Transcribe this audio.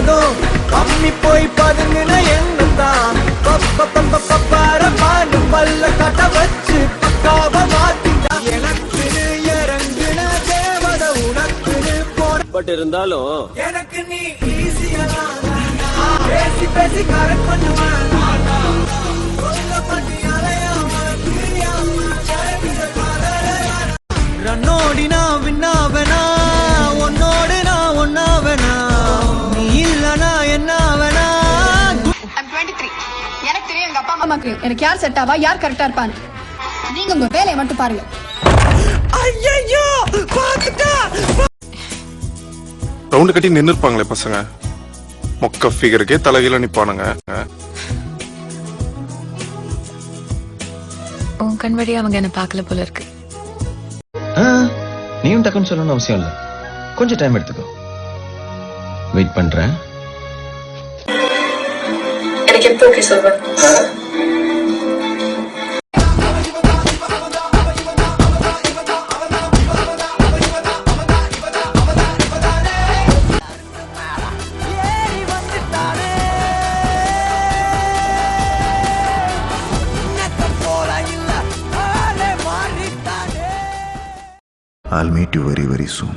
போதும் கம்மி போய் பதுங்கின எண்ணம் தான் பல்ல கட்ட வச்சு பக்காவ மாத்திட்டா எனக்குன்னு இறங்குன தேவத உனக்குன்னு போன பட் இருந்தாலும் எனக்கு நீ ஈஸியா பேசி பேசி கரெக்ட் பண்ணுவேன் ரன்னோடி நான் விண்ணாவனா உன்னோடு நான் ஒன்னாவனா நீ இல்லனா என்னாவனா. I'm 23. எனக்கு தெரியும் எங்க அப்பா அம்மாக்கு எனக்கு யார் செட் ஆவா யார் கரெக்டா இருப்பான்னு. நீங்க உங்க வேலையை மட்டும் பாருங்க. ஐயோ பாத்துட்டா ரவுண்ட் கட்டி நின்னு இருப்பாங்களே பசங்க, மொக்க ஃபிகருக்கே தலைகீழ நிப்பானுங்க. உன் கண் வழி அவங்க என்ன பார்க்கல போல இருக்கு. நீயும் டக்குன்னு சொல்லணும்னு அவசியம் இல்லை, கொஞ்சம் டைம் எடுத்துக்கோ. வெயிட் பண்றேன். எனக்கு எப்போ ஓகே சொல்வேன்? I'll meet you very, very soon.